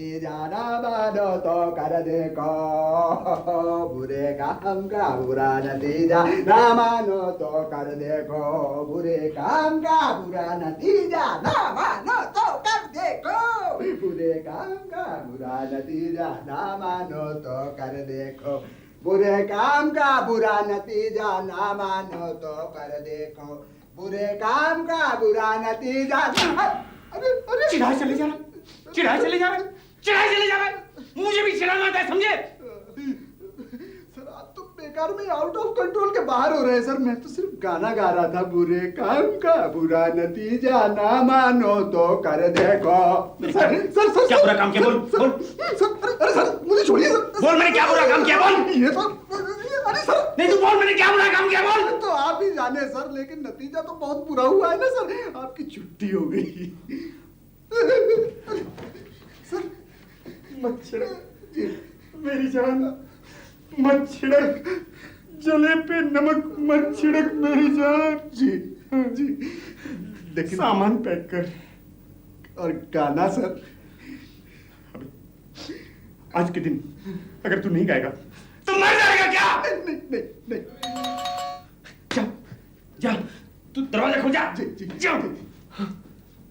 नतीजा ना मानो तो कर देखो, बुरे काम का बुरा नतीजा ना मानो तो कर देखो, बुरे काम का बुरा नतीजा ना मानो तो कर देखो, बुरे काम का बुरा नतीजा ना मानो तो कर देखो, बुरे काम का बुरा नतीजा ना मानो तो कर देखो, बुरे काम का बुरा नतीजा। अरे चिढ़ाए चले जा रहे, चिढ़ाए चले जा रहे, चिढ़ाए चले जा रहे। मुझे भी चिढ़ाना आता है, समझे? सर आप तो बेकार में आउट ऑफ कंट्रोल के बाहर हो रहे हैं सर। मैं तो सिर्फ गाना गा रहा था, बुरे काम का बुरा नतीजा ना मानो तो कर देखो। सर सर सर क्या बुरा काम किया? बोल बोल। अरे सर मुझे छोड़िए सर। बोल, मैंने क्या बुरा काम किया? बोल। ये तो अरे सर नहीं तू बोल, मैंने क्या बुरा काम किया? बोल। तो आप ही जाने सर, लेकिन नतीजा तो बहुत बुरा हुआ है ना सर। आपकी छुट्टी हो गई सर। मत छिड़क मेरी जान, मत छिड़क, जले पे नमक मत छिड़क मेरी जान। जी जी, लेकिन सामान पैक कर और गाना सर। आज के दिन अगर तू नहीं गाएगा तो मर जाएगा क्या? नहीं नहीं नहीं, जा जा, तू दरवाजा खोल जा। जी जी जा।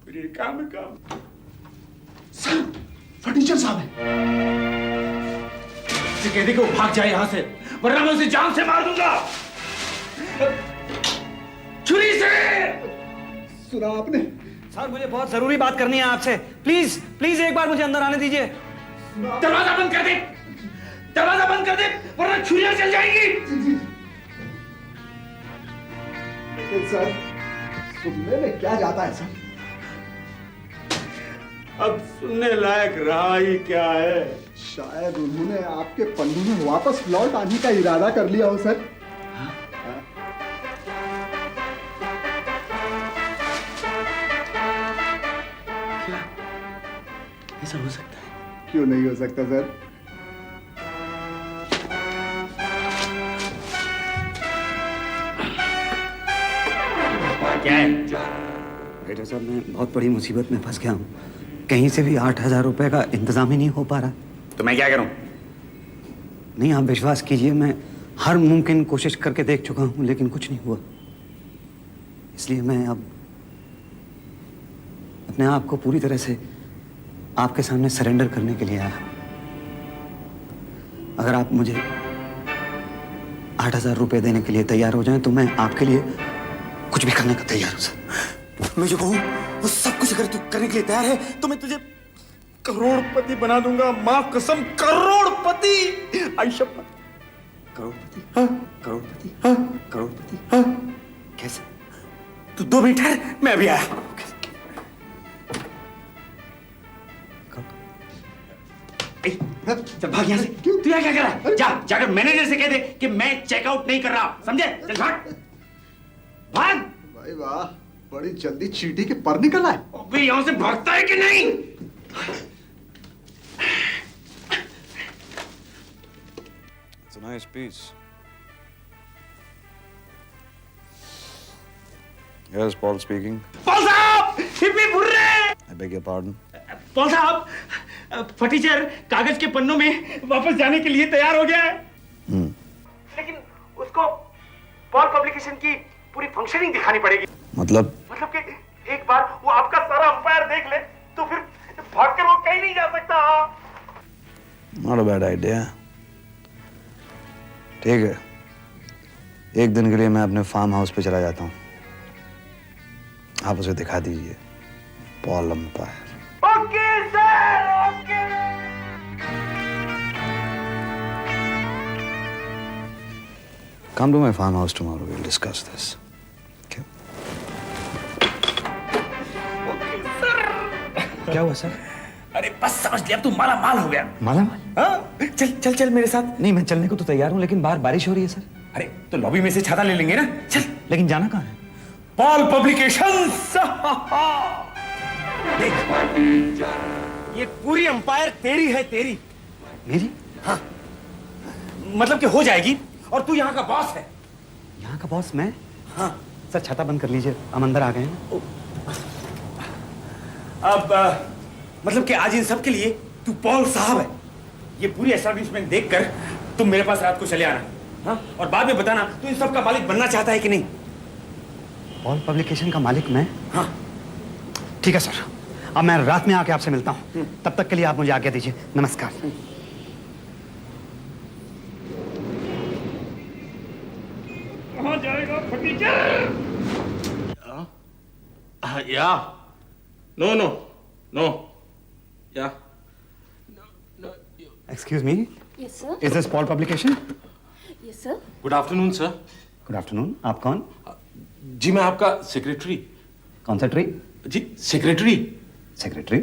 फिर ये काम है काम। सर फर्नीचर साहब है। कह दे कि वो भाग जाए यहाँ से, वरना मैं उसे जान से मार दूंगा, छुरी से। सुना आपने? सर मुझे बहुत जरूरी बात करनी है आपसे, प्लीज प्लीज एक बार मुझे अंदर आने दीजिए। दरवाजा बंद कर दे, दरवाजा बंद कर दे, वरना छुरियां चल जाएंगी। लेकिन सर सुनने में क्या जाता है सर? अब सुनने लायक रहा ही क्या है? शायद उन्होंने आपके पन्नू में वापस लौट आने का इरादा कर लिया हो सर। क्या ऐसा हो सकता है? क्यों नहीं हो सकता सर? क्या है? बेटा साहब मैं बहुत बड़ी मुसीबत में फंस गया हूँ। कहीं से भी 8,000 रुपए का इंतजाम ही नहीं हो पा रहा। तो मैं क्या करूं? नहीं आप विश्वास कीजिए, मैं हर मुमकिन कोशिश करके देख चुका हूँ लेकिन कुछ नहीं हुआ। इसलिए मैं अब अपने आप को पूरी तरह से आपके सामने सरेंडर करने के लिए आया। अगर आप मुझे 8,000 रुपए देने के लिए तैयार हो जाएं तो मैं आपके लिए कुछ भी करने का तैयार हूं सर। मैं जो कहूं वो सब कुछ अगर तू करने के लिए तैयार है तो मैं तुझे करोड़पति बना दूंगा। मां कसम, करोड़पति। आई शपथ। करोड़पति? हाँ? करोड़पति? हाँ? करोड़पति? हाँ? कैसे? तू 2 मिनट ठहर, मैं अभी आया। चल भाग यहाँ से। तू यहाँ क्या कर रहा है? जा जाकर मैनेजर से कह दे कि मैं चेकआउट नहीं कर रहा, समझे? चल भाग भाग। भाई वाह, बड़ी जल्दी चींटी के पर निकल आए। अबे यहाँ से भागता है कि नहीं? It's a nice piece. Yes, Paul speaking. Paul साहब, hippy hurray. I beg your pardon. Paul साहब, फर्नीचर कागज के पन्नों में वापस जाने के लिए तैयार हो गया है। लेकिन उसको पॉल पब्लिकेशन की पूरी फंक्शनिंग दिखानी पड़ेगी। मतलब कि एक बार वो आपका सारा अंपायर देख ले तो फिर भागकर वो कहीं नहीं जा सकता। not a bad idea. ठीक है, एक दिन के लिए मैं अपने फार्म हाउस पे चला जाता हूँ। आप उसे दिखा दीजिए Paul umpire. Okay sir, okay. Come to my farmhouse tomorrow. We'll discuss this. Okay? क्या हुआ सर? अरे बस समझ लिया, अब तू माला माल हो गया। माला? हाँ? चल चल चल मेरे साथ। नहीं मैं चलने को तो तैयार हूँ लेकिन बाहर बारिश हो रही है सर। अरे तो लॉबी में से छाता ले लेंगे ना, चल। लेकिन जाना कहाँ है? Paul publications. देख, ये पूरी अंपायर तेरी है, तेरी। मेरी? हाँ, मतलब कि हो जाएगी और तू यहाँ का बॉस है। यहाँ का बॉस मैं? हाँ। सर छाता बंद कर लीजिए, हम अंदर आ गए हैं। अब मतलब कि आज इन सब के लिए तू पॉल साहब है। ये पूरी एस्टैब्लिशमेंट देखकर तुम मेरे पास रात को चले आना, हाँ? और बाद में बताना तू इन सब का मालिक बनना चाहता है कि नहीं। पॉल पब्लिकेशन का मालिक मैं? हाँ। ठीक है सर, अब मैं रात में आके आपसे मिलता हूँ। तब तक के लिए आप मुझे आज्ञा दीजिए। नमस्कार। कहाँ जाएगा फटीचर? या नो नो नो या Excuse me, Yes, sir. is this Paul publication? Yes, sir. Good afternoon sir. Good afternoon. आप कौन? जी मैं आपका सेक्रेटरी। कौन सा ट्री? जी सेक्रेटरी। सेक्रेटरी?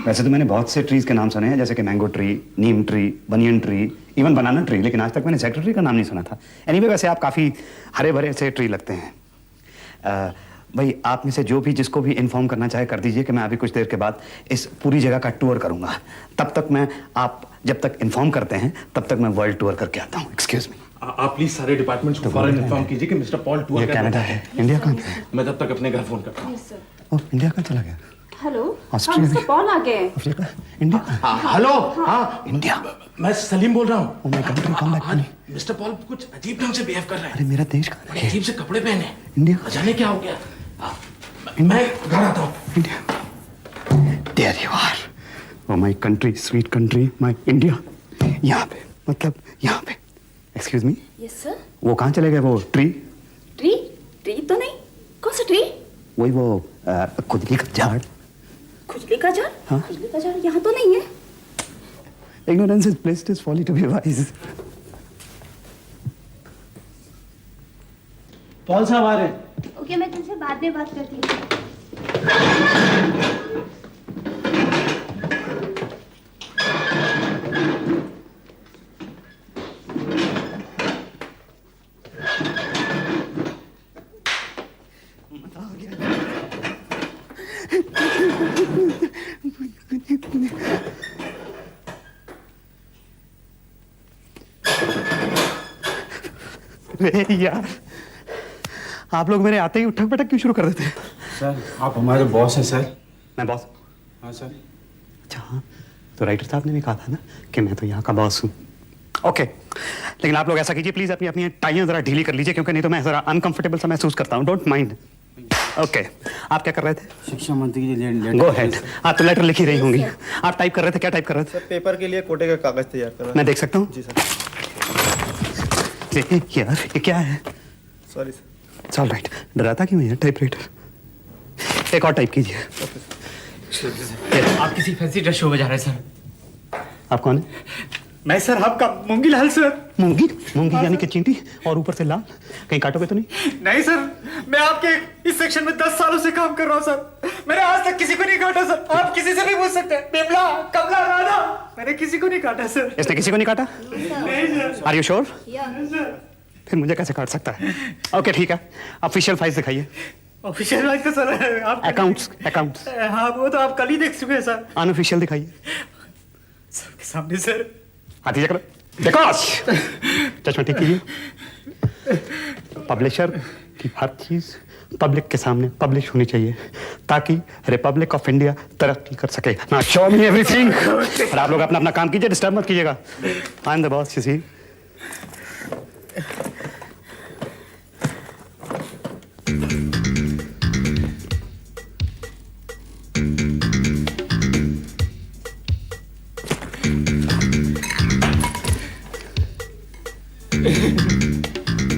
वैसे तो मैंने बहुत से ट्रीज के नाम सुने हैं, जैसे कि mango tree, neem tree, banyan tree, even banana tree, लेकिन आज तक मैंने सेक्रेटरी का नाम नहीं सुना था। एनीवे वैसे आप काफ़ी हरे भरे से ट्री लगते हैं। भाई आप में से जो भी जिसको भी इन्फॉर्म करना चाहे कर दीजिए कि मैं अभी कुछ देर के बाद इस पूरी जगह का टूर करूंगा। तब तक मैं, आप जब तक इन्फॉर्म करते हैं तब तक मैं वर्ल्ड टूर करके आता हूँ। Excuse me. आप प्लीज सारे डिपार्टमेंट्स को फौरन इन्फॉर्म कीजिए कि मिस्टर पॉल टूर ये कनाडा है। इंडिया कहाँ पे है? मैं तब तक अपने घर फोन करता हूँ। Yes, sir. ओह, इंडिया कहाँ चला गया? हेलो। ऑस्ट्रेलिया मिस्टर में? पॉल आ गए। अफ्रीका? इंडिया? हेलो। हाँ इंडिया? मैं सलीम बोल रहा हूँ। Oh my country, come back to me. Mister Paul कुछ अजीब ढंग से बिहेव कर रहे अरे हैं। मेरा देश कहाँ बड़े है? अजीब से कपड़े पहने। इंडिया? जाने क्या हो गया। मैं घर आता हूँ। India. There you are. Oh my country, sweet country, my India. यहाँ पे, मतलब यहाँ पे। Excuse me, yes sir. वो कहाँ चले गए वो ट्री? ट्री? ट्री तो नहीं। कौन सा ट्री? वही वो खुजली का झाड़। खुजली का झाड़? हाँ। खुजली का झाड़ यहाँ तो नहीं है। Ignorance is blessed is folly to be wise. Paul साहब आ रहे हैं। ओके, मैं तुमसे बाद में बात करती हूँ। अरे यार, आप लोग मेरे आते ही उठक पटक क्यों शुरू कर देते हैं? सर आप हमारे बॉस हैं सर। मैं बॉस? हाँ सर। अच्छा हाँ, तो राइटर साहब ने भी कहा था ना कि मैं तो यहाँ का बॉस हूँ। ओके, लेकिन आप लोग ऐसा कीजिए प्लीज, अपनी अपनी टाइयाँ जरा ढीली कर लीजिए, क्योंकि नहीं तो मैं जरा अनकंफर्टेबल सा महसूस करता हूँ। Don't mind. ओके, आप क्या कर रहे थे? शिक्षा मंत्री की लेटर। गो हेड। आप तो लेटर लिख ही रही होंगी। आप टाइप कर रहे थे, क्या टाइप कर रहे थे? सर पेपर के लिए कोटे का कागज तैयार कर रहा मैं देख सकता हूँ? जी सर। यार ये क्या है? Sorry sir. It's all right. डराता क्यों है टाइपराइटर? एक और टाइप कीजिए। आप किसी फैंसी ड्रेस शो में जा रहे हैं सर। आप कौन है? मैं सर आपका मूंगी लाल सर। मूंगी? मूंगी यानी कि चींटी और ऊपर से लाल? कहीं काटोगे तो नहीं? नहीं सर, मैं आपके इस सेक्शन में 10 सालों से काम कर रहा हूँ सर। मैंने आज तक किसी को नहीं काटा सर। आप किसी से भी पूछ सकते हैं। बिमला, कमला, राधा, मैंने किसी को नहीं काटा सर। इसने किसी को नहीं काटा? नहीं sir. Are you sure? Sir फिर मुझे कैसे काट सकता है? ओके ठीक है, ऑफिशियल फाइल्स दिखाइए। ऑफिशियल लाइन तो सर आप अकाउंट्स। हाँ वो तो आप कल ही देख चुके हैं सर। अनऑफिशियल दिखाइए। सबके सामने सर। हाथी चक्र देखो, चश्मा ठीक कीजिए। पब्लिशर की हर चीज पब्लिक के सामने पब्लिश होनी चाहिए ताकि रिपब्लिक ऑफ इंडिया तरक्की कर सके। ना शो मी एवरीथिंग। और आप लोग अपना अपना काम कीजिए, डिस्टर्ब मत कीजिएगा। I am the boss, you see.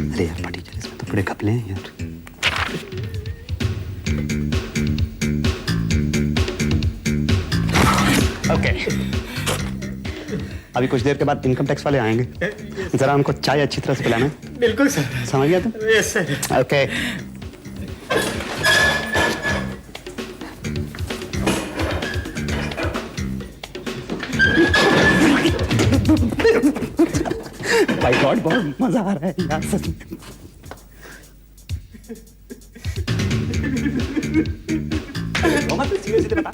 अरे यार पार्टी चले, इसमें तो बड़े कपले हैं यार। ओके, अभी कुछ देर के बाद इनकम टैक्स वाले आएंगे, जरा उनको चाय अच्छी तरह से पिलाना। बिल्कुल सर। समझ गया तुम? Yes sir. ओके। भाई गॉड, बहुत मजा आ रहा है यार सच में। सीधे बता।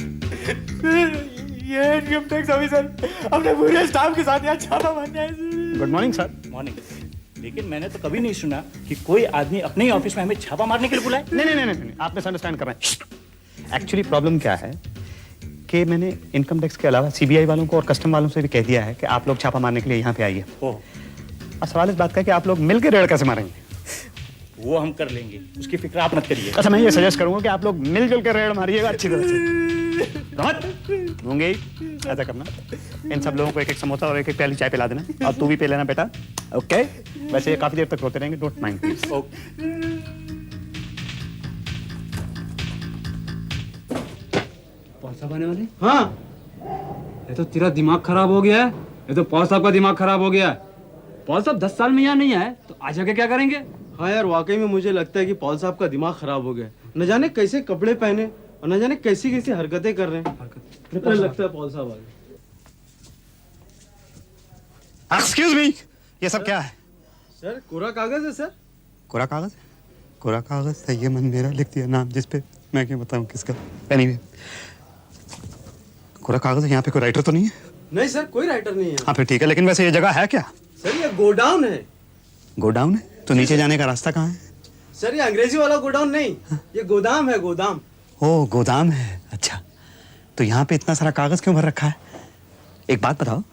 ये इनकम टैक्स ऑफिसर अपने पूरे स्टाफ के साथ यहाँ छापा मारने आए sir. Good morning sir. Morning. लेकिन मैंने तो कभी नहीं सुना कि कोई आदमी अपने ही ऑफिस में हमें छापा मारने के लिए बुलाए। नहीं, आप मिसअंडरस्टैंड कर रहे हैं। एक्चुअली प्रॉब्लम क्या है कि मैंने इनकम टैक्स के अलावा सीबीआई वालों को और कस्टम वालों से भी कह दिया है कि आप लोग छापा मारने के लिए यहाँ पे आइए। और सवाल इस बात का है कि आप लोग मिलकर रेड कैसे मारेंगे? वो हम कर लेंगे, उसकी फिक्र आप मत करिए। अच्छा, मैं ये सजेस्ट करूंगा कि आप लोग मिलजुल कर रेड मारिएगा अच्छी तरह से। होंगे ऐसा करना, इन सब लोगों को एक एक समोसा और एक एक प्याली चाय पिला देना, और तू भी पी लेना बेटा। ओके? वैसे ये काफी देर तक रोते रहेंगे, डोंट माइंड प्लीज। पौल साहब आने वाले? हाँ, ये तो तेरा दिमाग खराब हो गया है। ये तो पौल साहब का दिमाग खराब हो गया है। पौल साहब 10 साल में यहाँ नहीं आए तो आज आके क्या करेंगे? हाँ यार, वाकई में मुझे लगता है कि पॉल साहब का दिमाग खराब हो गया। न जाने कैसे कपड़े पहने और न जाने कैसी कैसी हरकतें कर रहे हैं। मुझे लगता है पॉल साहब आ गए। एक्सक्यूज मी, ये सब क्या है? सर, कोरा कागज है सर। कोरा कागज? कोरा कागज है, ये मन मेरा लिख दिया नाम जिस पे, मैं क्यों बताऊं किसका। एनीवे, कोरा कागज है, यहाँ पे कोई राइटर तो नहीं है? नहीं सर, कोई राइटर नहीं है। हाँ फिर ठीक है, लेकिन वैसे ये जगह है क्या? सर, ये गोडाउन है। गोडाउन है? तो नीचे जाने का रास्ता कहाँ है? सर, ये अंग्रेजी वाला गोडाउन नहीं, ये गोदाम है, गोदाम। ओ, गोदाम है। अच्छा, तो यहाँ पे इतना सारा कागज क्यों भर रखा है? एक बात बताओ,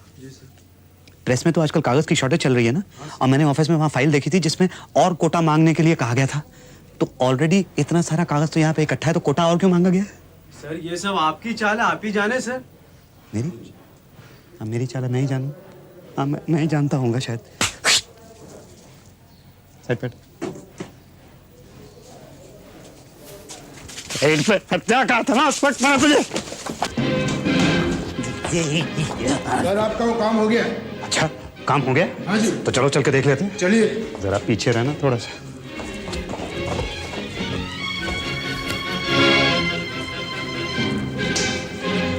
प्रेस में तो आजकल कागज की शॉर्टेज चल रही है ना, और मैंने ऑफिस में वहाँ फाइल देखी थी जिसमें और कोटा मांगने के लिए कहा गया था। तो ऑलरेडी इतना सारा कागज तो यहाँ पे इकट्ठा है, तो कोटा और क्यों मांगा गया? सर, ये सब आपकी चाल है, आप ही जाने सर। मेरी? अब मेरी चाल मैं ही जानूं? हाँ, मैं ही जानता हूँगा शायद। साइड पे हत्या कहा था ना उस वक्त मैंने तुझे। सर, आपका वो काम हो गया। अच्छा, काम हो गया? हाँ जी। तो चलो चल के देख लेते हैं। चलिए। जरा पीछे रहना थोड़ा सा।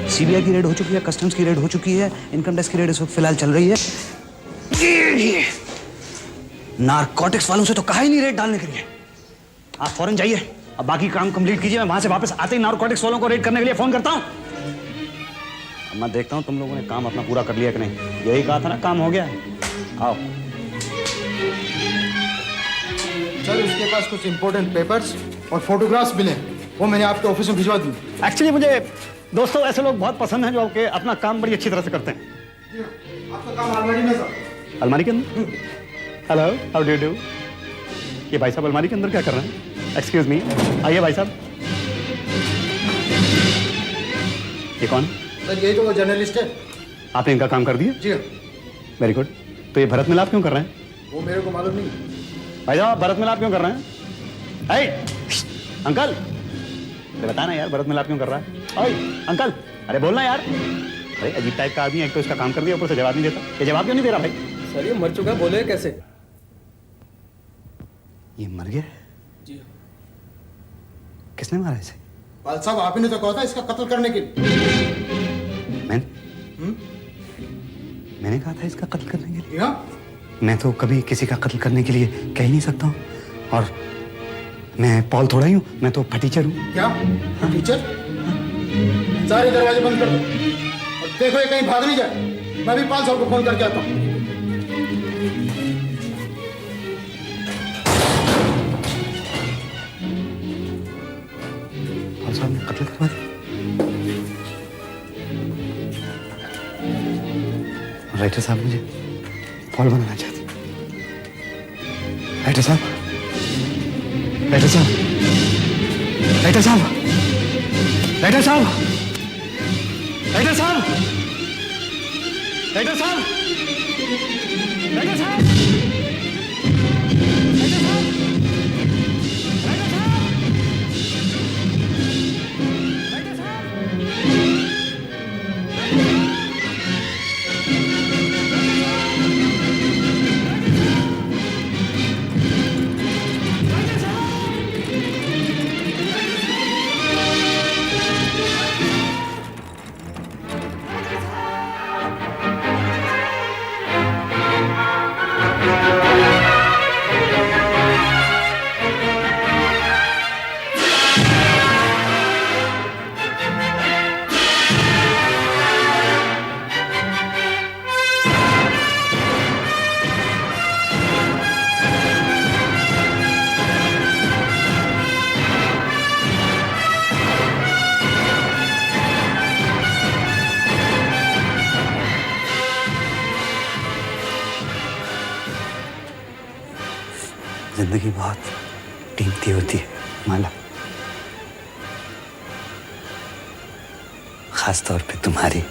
सीबीआई की रेड हो चुकी है, कस्टम्स की रेड हो चुकी है, इनकम टैक्स की रेड इस वक्त फिलहाल चल रही है। नारकोटिक्स वालों से तो कहा ही नहीं रेड डालने के लिए। आप फौरन जाइए, अब बाकी काम कंप्लीट कीजिए। मैं वहां से वापस आते ही नारकोटिक्स वालों को रेड करने के लिए फोन करता हूं। अब मैं देखता हूं तुम लोगों ने काम अपना पूरा कर लिया कि नहीं। यही कहा था ना, काम हो गया। आओ। सर, उसके पास कुछ इंपॉर्टेंट पेपर्स और फोटोग्राफ्स मिले, वो मैंने आपके ऑफिस में भिजवा दी। एक्चुअली मुझे दोस्तों ऐसे लोग बहुत पसंद हैं जो कि अपना काम बड़ी अच्छी तरह से करते हैं। आपका काम अलमारी में सर। अलमारी के अंदर? Hello, how do you do? ये भाई साहब अलमारी के अंदर क्या कर रहे हैं? एक्सक्यूज मी, आइए भाई साहब। ये कौन? सर, ये जो जर्नलिस्ट है। आपने इनका काम कर दिया? जी। Very good. तो ये भरत मिलाप क्यों कर रहे हैं? वो मेरे को मालूम नहीं। भाई साहब, भरत मिलाप क्यों कर रहे हैं? अंकल, अरे बताना यार, भरत मिलाप क्यों कर रहा है? ओए अंकल, अरे बोलना यार। अरे अजीब टाइप का आदमी, एक तो इसका काम कर दिया, ऊपर से जवाब नहीं देता। ये जवाब क्यों नहीं दे रहा भाई? सर, ये मर चुका, बोले कैसे? ये मर गया? जी। किसने मारा इसे? पाल साहब, आप ही ने तो कहा था इसका कत्ल करने के लिए। मैंने कहा था इसका कत्ल करने के लिए? हाँ। मैं तो कभी किसी का कत्ल करने के लिए कह ही नहीं सकता हूँ। और मैं पॉल थोड़ा ही हूँ, मैं तो फटीचर हूँ। क्या? टीचर? सारे दरवाजे बंद कर दो और देखो ये कहीं भाग नहीं जाए। मैं भी पाल साहब को फोन करके आता हूँ। पाल साहब ने कत्ल करवा दिया। राइटर साहब मुझे पॉल बनाना चाहते। राइटर साहब, राइटर साहब, राइटर साहब, राइटर साहब, राइटर साहब, राइटर साहब, राइटर साहब, जिंदगी बहुत कीमती होती है माला, खास तौर पे तुम्हारी।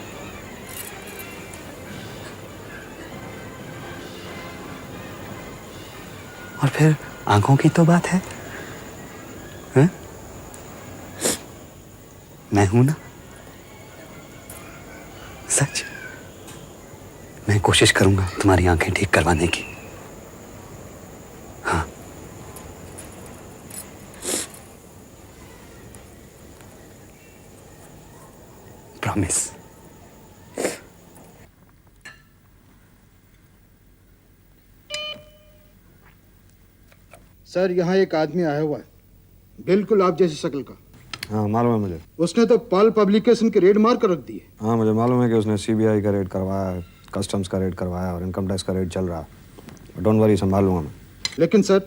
और फिर आंखों की तो बात है, हैं? मैं हूं ना, सच। मैं कोशिश करूंगा तुम्हारी आंखें ठीक करवाने की। हाँ, प्रॉमिस। सर यहाँ एक आदमी आया हुआ है, बिल्कुल आप जैसी शक्ल का। हाँ मालूम है मुझे। उसने तो पॉल पब्लिकेशन के रेड मार कर रख दिए। हाँ मुझे मालूम है कि उसने सीबीआई का रेड करवाया है, कस्टम्स का रेड करवाया और इनकम टैक्स का रेड चल रहा है। डोंट वरी, संभालूंगा मैं। लेकिन सर,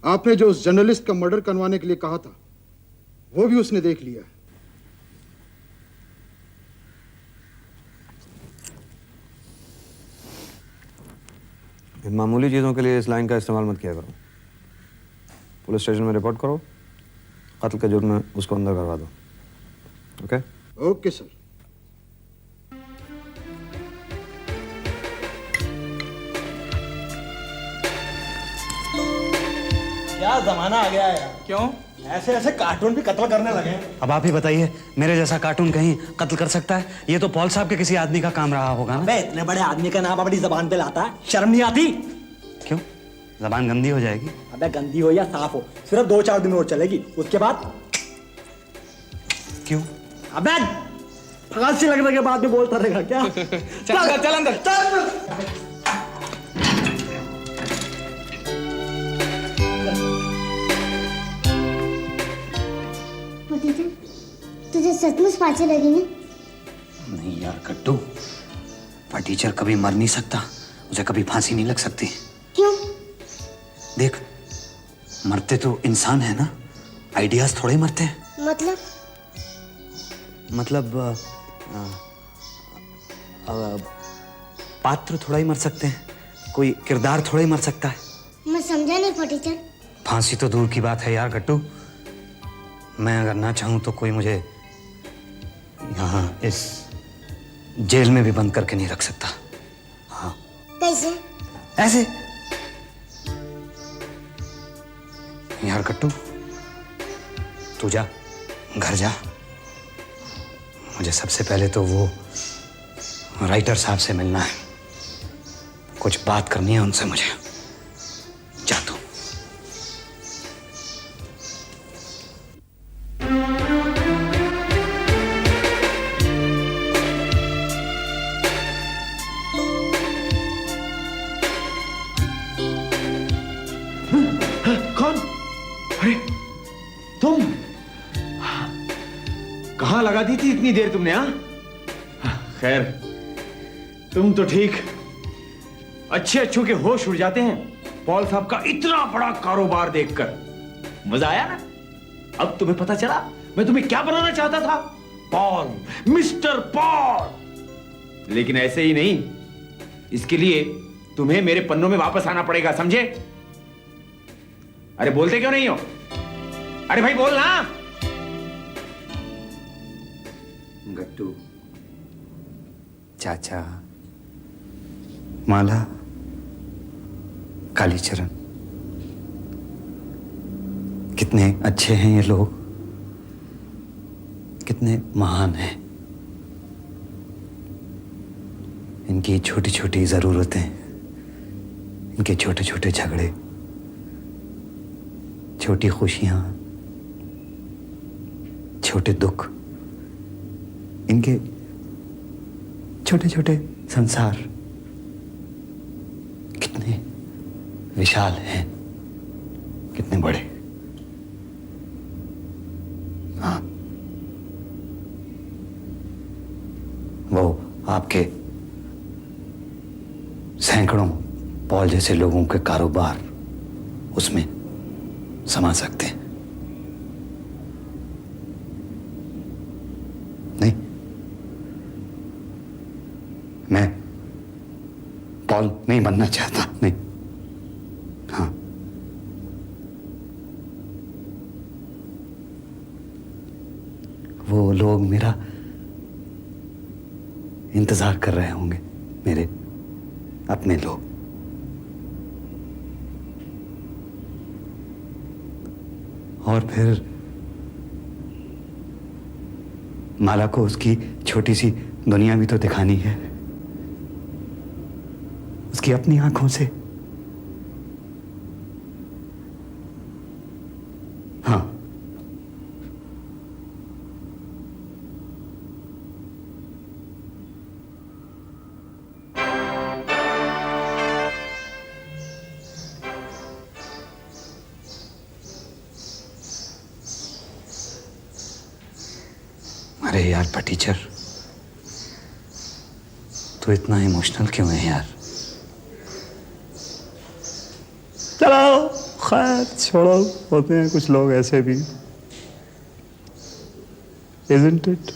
आपने जो उस जर्नलिस्ट का मर्डर करवाने के लिए कहा था, वो भी उसने देख लिया। इन मामूली चीज़ों के लिए इस लाइन का इस्तेमाल मत किया करो। पुलिस स्टेशन में रिपोर्ट करो, कत्ल के जुर्म में उसको अंदर करवा दो। ओके? Okay sir. क्या जमाना आ गया है। क्यों ऐसे ऐसे कार्टून भी कत्ल करने लगे हैं? अब आप ही बताइए, मेरे जैसा कार्टून कहीं कत्ल कर सकता है? ये तो पॉल साहब के किसी आदमी का काम रहा होगा ना। अबे इतने बड़े आदमी का नाम अपनी जबान पे लाता है, शर्म नहीं आती? क्यों, जबान गंदी हो जाएगी? अबे गंदी हो या साफ हो, सिर्फ 2-4 दिन और चलेगी, उसके बाद क्यों? अबे फांसी लगने के बाद भी बोलता रहेगा क्या? चल अंदर चल। तुझे सचमुच फांसी लगी ना? नहीं यार कट्टू, पर टीचर कभी मर नहीं सकता, उसे कभी फांसी नहीं लग सकती। क्यों? देख, मरते तो इंसान है ना, आइडियाज थोड़े मरते हैं। मतलब पात्र थोड़ा ही मर सकते हैं, कोई किरदार थोड़ा ही मर सकता है। मैं समझा नहीं टीचर। फांसी तो दूर की बात है यार गट्टू, मैं अगर ना चाहूं तो कोई मुझे यहाँ इस जेल में भी बंद करके नहीं रख सकता। हाँ। कैसे? ऐसे। यार गट्टू, तू जा, घर जा। मुझे सबसे पहले तो वो राइटर साहब से मिलना है, कुछ बात करनी है उनसे मुझे। जा तू। कौन? अरे तुम कहाँ लगा दी थी इतनी देर तुमने? हाँ खैर, तुम तो ठीक। अच्छे अच्छों के होश उड़ जाते हैं पॉल साहब का इतना बड़ा कारोबार देखकर। मजा आया ना? अब तुम्हें पता चला मैं तुम्हें क्या बनाना चाहता था? Paul, mister Paul. लेकिन ऐसे ही नहीं, इसके लिए तुम्हें मेरे पन्नों में वापस आना पड़ेगा, समझे? अरे बोलते क्यों नहीं हो? अरे भाई बोल ना। गट्टू, चाचा, माला, कालीचरण, कितने अच्छे हैं ये लोग, कितने महान हैं। इनकी छोटी छोटी जरूरतें, इनके छोटे छोटे झगड़े, छोटी खुशियां, छोटे दुख, इनके छोटे छोटे संसार कितने विशाल हैं, कितने बड़े। हाँ, वो आपके सैकड़ों पॉल जैसे लोगों के कारोबार उसमें समा सकते हैं। नहीं, मैं पॉल नहीं बनना चाहता। नहीं, हाँ, वो लोग मेरा इंतजार कर रहे होंगे, मेरे अपने लोग। और फिर माला को उसकी छोटी सी दुनिया भी तो दिखानी है, उसकी अपनी आंखों से। हाँ, अरे यार टीचर, तू इतना इमोशनल क्यों है यार? चलो खैर छोड़ो, होते हैं कुछ लोग ऐसे भी, isn't it?